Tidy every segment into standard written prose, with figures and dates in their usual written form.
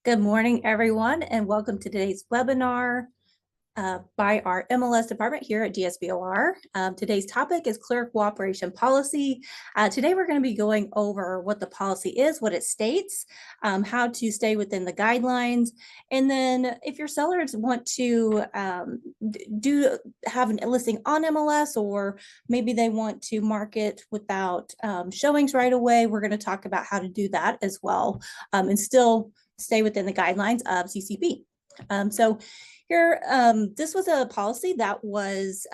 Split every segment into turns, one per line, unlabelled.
Good morning, everyone, and welcome to today's webinar by our MLS department here at DSBOR. Today's topic is clear cooperation policy. Today, we're going to be going over what the policy is, what it states, how to stay within the guidelines, and then if your sellers want to have a listing on MLS, or maybe they want to market without showings right away, we're going to talk about how to do that as well, and still stay within the guidelines of CCP. So here, this was a policy that was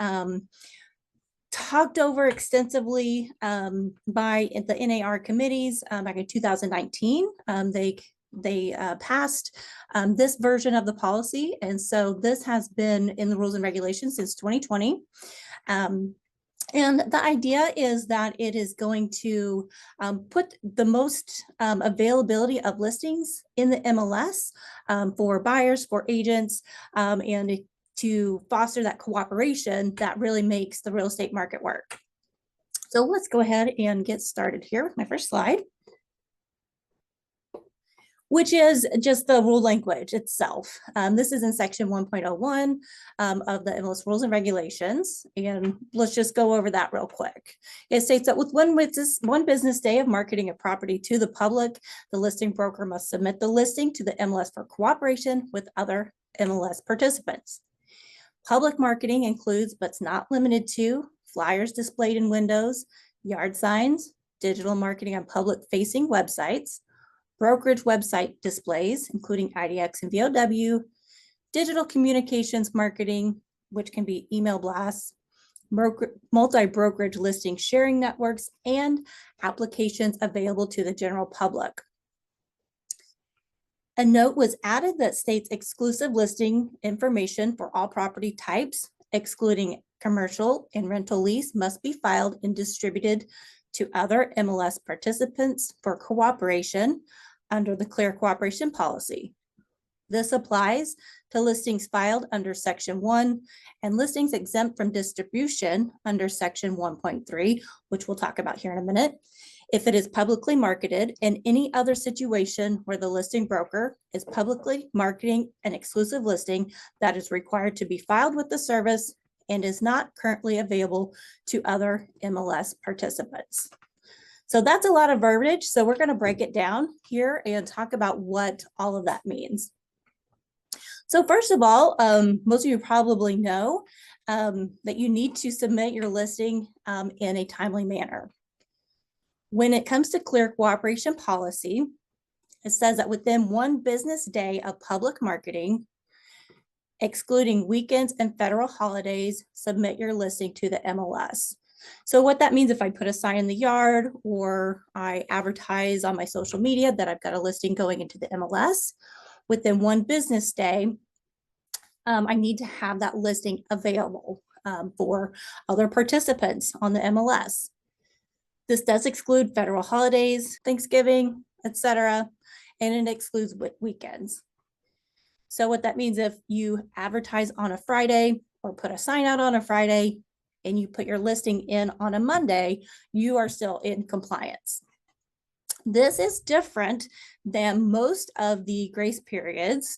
talked over extensively by the NAR committees back in 2019. They passed this version of the policy, and so this has been in the rules and regulations since 2020. And the idea is that it is going to put the most availability of listings in the MLS for buyers, for agents, and to foster that cooperation that really makes the real estate market work. So let's go ahead and get started here with my first slide, which is just the rule language itself. This is in section 1.01 of the MLS rules and regulations. And let's just go over that real quick. It states that with one business day of marketing a property to the public, the listing broker must submit the listing to the MLS for cooperation with other MLS participants. Public marketing includes, but it's not limited to, flyers displayed in windows, yard signs, digital marketing on public-facing websites, brokerage website displays, including IDX and VOW, digital communications marketing, which can be email blasts, multi-brokerage listing sharing networks, and applications available to the general public. A note was added that states exclusive listing information for all property types, excluding commercial and rental lease, must be filed and distributed to other MLS participants for cooperation under the Clear Cooperation Policy. This applies to listings filed under Section 1 and listings exempt from distribution under Section 1.3, which we'll talk about here in a minute, if it is publicly marketed, and any other situation where the listing broker is publicly marketing an exclusive listing that is required to be filed with the service and is not currently available to other MLS participants. So that's a lot of verbiage. So we're going to break it down here and talk about what all of that means. So first of all, most of you probably know that you need to submit your listing in a timely manner. When it comes to clear cooperation policy, it says that within one business day of public marketing, excluding weekends and federal holidays, submit your listing to the MLS. So what that means, if I put a sign in the yard or I advertise on my social media that I've got a listing going into the MLS, within one business day, I need to have that listing available for other participants on the MLS. This does exclude federal holidays, Thanksgiving, etc., and it excludes weekends. So what that means, if you advertise on a Friday or put a sign out on a Friday, and you put your listing in on a Monday, you are still in compliance. This is different than most of the grace periods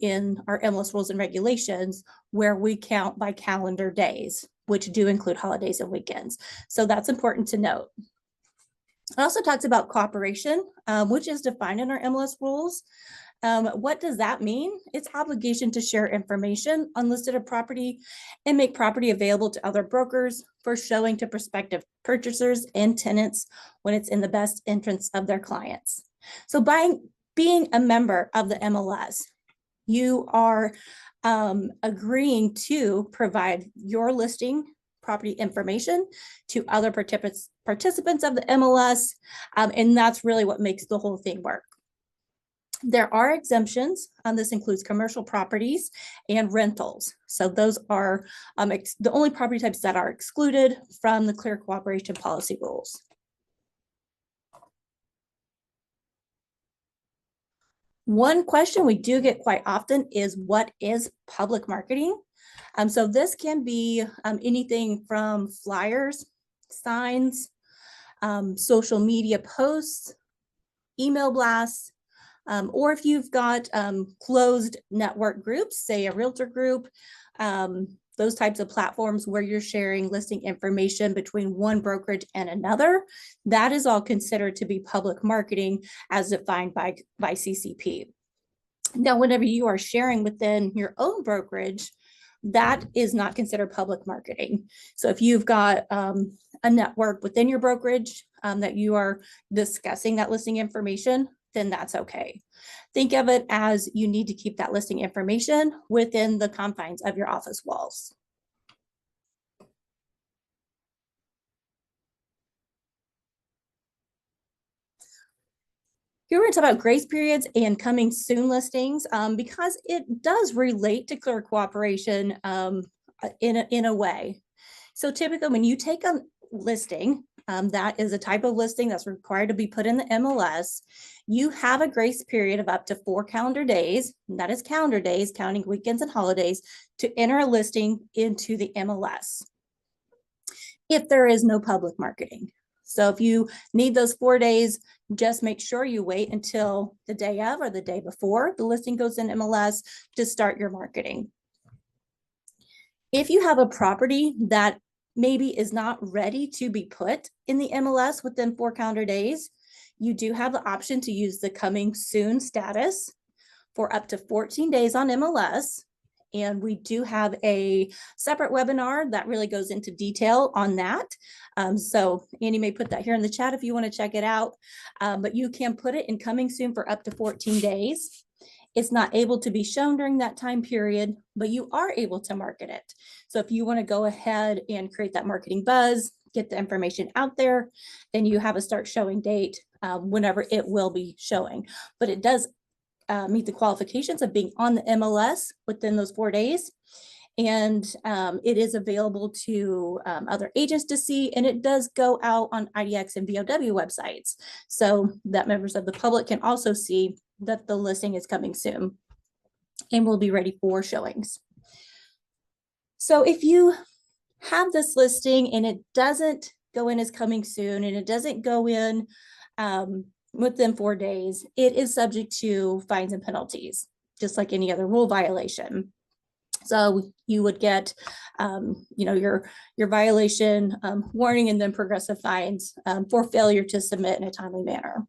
in our MLS rules and regulations, where we count by calendar days, which do include holidays and weekends. So that's important to note. It also talks about cooperation, which is defined in our MLS rules. What does that mean? It's obligation to share information on listed property and make property available to other brokers for showing to prospective purchasers and tenants when it's in the best interest of their clients. So by being a member of the MLS, you are agreeing to provide your listing property information to other participants of the MLS, and that's really what makes the whole thing work. There are exemptions. This includes commercial properties and rentals. So those are the only property types that are excluded from the Clear Cooperation Policy rules. One question we do get quite often is, what is public marketing? So this can be anything from flyers, signs, social media posts, email blasts, Or if you've got closed network groups, say a realtor group, those types of platforms where you're sharing listing information between one brokerage and another, that is all considered to be public marketing as defined by CCP. Now, whenever you are sharing within your own brokerage, that is not considered public marketing. So if you've got a network within your brokerage that you are discussing that listing information, then that's okay. Think of it as you need to keep that listing information within the confines of your office walls. Here we're going to talk about grace periods and coming soon listings because it does relate to clear cooperation in a way. So typically when you take a listing, that is a type of listing that's required to be put in the MLS, you have a grace period of up to 4 calendar days, and that is calendar days, counting weekends and holidays, to enter a listing into the MLS if there is no public marketing. So if you need those 4 days, just make sure you wait until the day of or the day before the listing goes in MLS to start your marketing. If you have a property that maybe is not ready to be put in the MLS within 4 calendar days, you do have the option to use the coming soon status for up to 14 days on MLS. And we do have a separate webinar that really goes into detail on that. So Andy may put that here in the chat if you want to check it out, but you can put it in coming soon for up to 14 days. It's not able to be shown during that time period, but you are able to market it. So if you want to go ahead and create that marketing buzz, get the information out there, then you have a start showing date whenever it will be showing. But it does meet the qualifications of being on the MLS within those 4 days. And it is available to other agents to see, and it does go out on IDX and VOW websites so that members of the public can also see that the listing is coming soon and will be ready for showings. So if you have this listing and it doesn't go in as coming soon and it doesn't go in within 4 days, it is subject to fines and penalties, just like any other rule violation. So you would get, your violation warning and then progressive fines for failure to submit in a timely manner.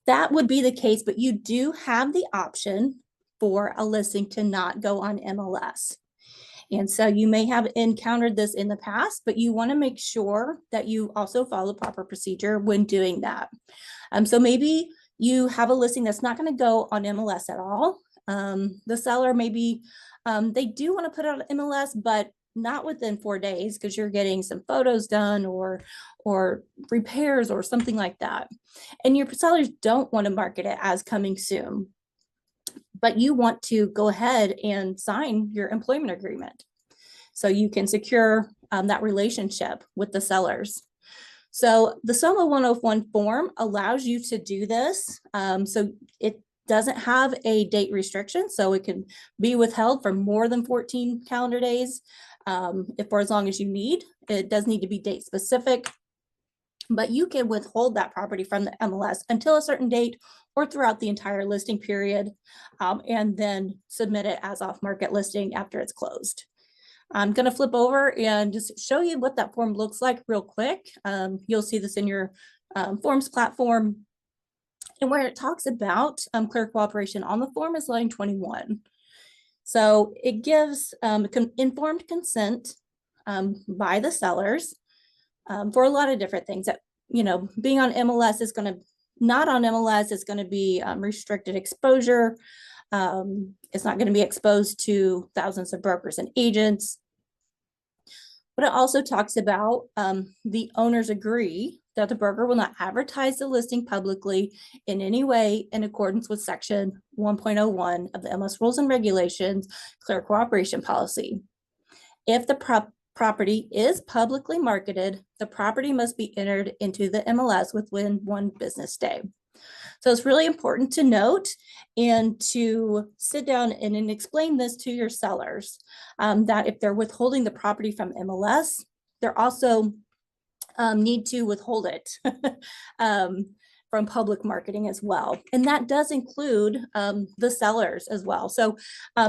That would be the case, but you do have the option for a listing to not go on MLS. And so you may have encountered this in the past, but you want to make sure that you also follow proper procedure when doing that. So maybe you have a listing that's not going to go on MLS at all. The seller maybe they do want to put it on MLS, but not within 4 days because you're getting some photos done or repairs or something like that. And your sellers don't want to market it as coming soon, but you want to go ahead and sign your employment agreement so you can secure that relationship with the sellers. So the SOMA 101 form allows you to do this. So it doesn't have a date restriction, so it can be withheld for more than 14 calendar days for as long as you need. It does need to be date specific, but you can withhold that property from the MLS until a certain date or throughout the entire listing period, and then submit it as off-market listing after it's closed. I'm going to flip over and just show you what that form looks like real quick. You'll see this in your forms platform. And where it talks about clear cooperation on the form is line 21. So it gives informed consent by the sellers for a lot of different things that, being on MLS is going to, not on MLS is going to be restricted exposure. It's not going to be exposed to thousands of brokers and agents. But it also talks about the owners agree that the broker will not advertise the listing publicly in any way in accordance with section 1.01 of the MLS Rules and Regulations Clear Cooperation Policy. If the property is publicly marketed, the property must be entered into the MLS within 1 business day. So it's really important to note and to sit down and explain this to your sellers, that if they're withholding the property from MLS, they're also need to withhold it from public marketing as well. And that does include the sellers as well. So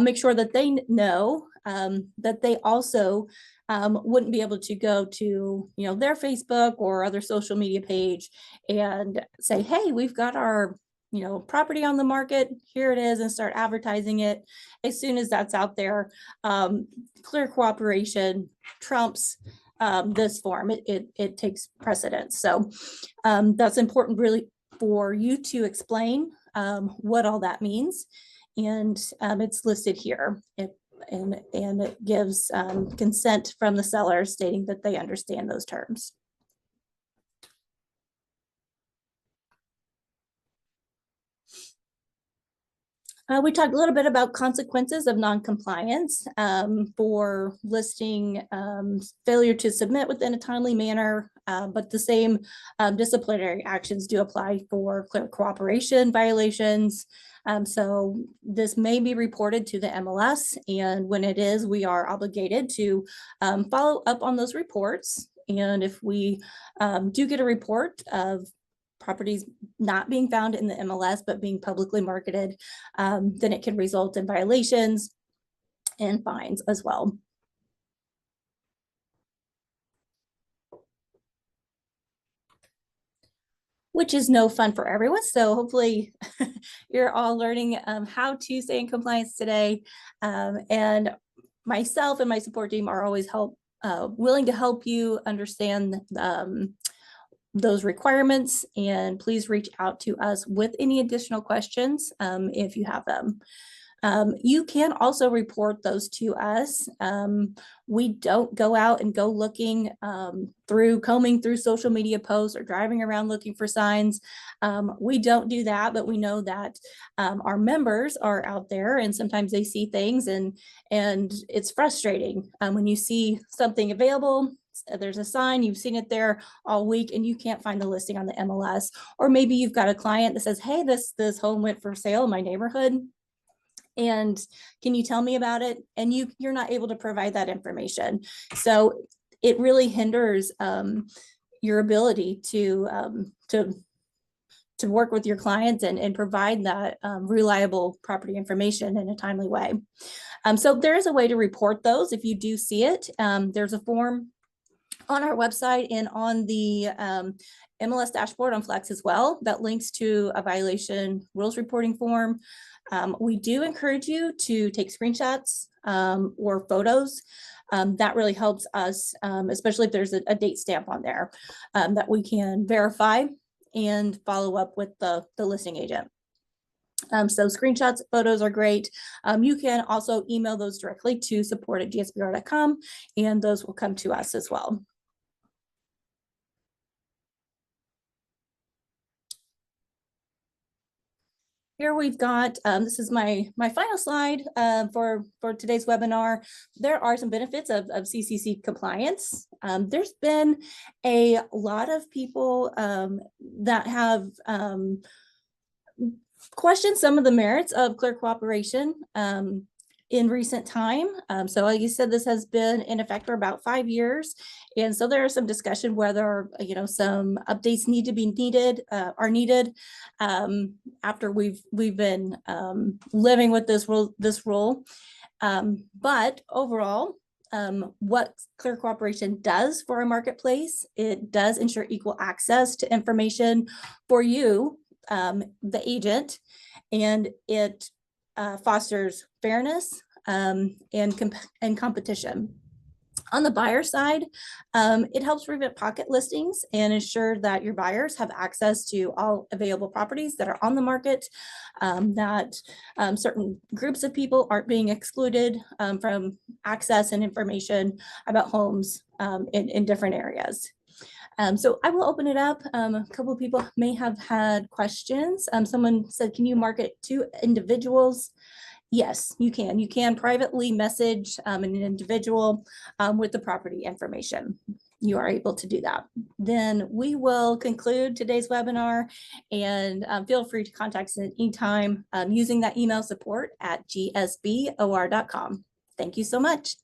make sure that they know that they also wouldn't be able to go to, their Facebook or other social media page and say, hey, we've got our property on the market, here it is, and start advertising it. As soon as that's out there, clear cooperation trumps this form. It takes precedence. So that's important really for you to explain what all that means. And it's listed here. And it gives consent from the seller stating that they understand those terms. We talked a little bit about consequences of noncompliance for listing failure to submit within a timely manner, but the same disciplinary actions do apply for clear cooperation violations. So this may be reported to the MLS, and when it is, we are obligated to follow up on those reports. And if we do get a report of properties not being found in the MLS, but being publicly marketed, then it can result in violations and fines as well. Which is no fun for everyone. So hopefully you're all learning how to stay in compliance today. And myself and my support team are always willing to help you understand those requirements, and please reach out to us with any additional questions if you have them. You can also report those to us. We don't go out and go looking combing through social media posts or driving around looking for signs. We don't do that, but we know that our members are out there, and sometimes they see things, and it's frustrating when you see something available. There's a sign, you've seen it there all week, and you can't find the listing on the MLS. Or maybe you've got a client that says, hey, this home went for sale in my neighborhood, and can you tell me about it? And you're not able to provide that information. So it really hinders your ability to work with your clients and provide that reliable property information in a timely way. So there is a way to report those if you do see it. There's a form on our website and on the MLS dashboard on Flex as well that links to a violation rules reporting form. We do encourage you to take screenshots or photos. That really helps us, especially if there's a date stamp on there that we can verify and follow up with the listing agent. So screenshots, photos are great. You can also email those directly to support@gsbr.com, and those will come to us as well. Here we've got, this is my final slide for today's webinar. There are some benefits of CCC compliance. There's been a lot of people that have questioned some of the merits of clear cooperation in recent time. So like you said, this has been in effect for about 5 years. And so there is some discussion whether, some updates are needed after we've been living with this rule. But overall, what clear cooperation does for a marketplace, it does ensure equal access to information for you, the agent, and it fosters fairness and competition. On the buyer side, it helps prevent pocket listings and ensure that your buyers have access to all available properties that are on the market, that certain groups of people aren't being excluded from access and information about homes in different areas. So I will open it up. A couple of people may have had questions. Someone said, can you market to individuals? Yes, you can. You can privately message an individual with the property information. You are able to do that. Then we will conclude today's webinar, and feel free to contact us at any time using that email support@gsbor.com. Thank you so much.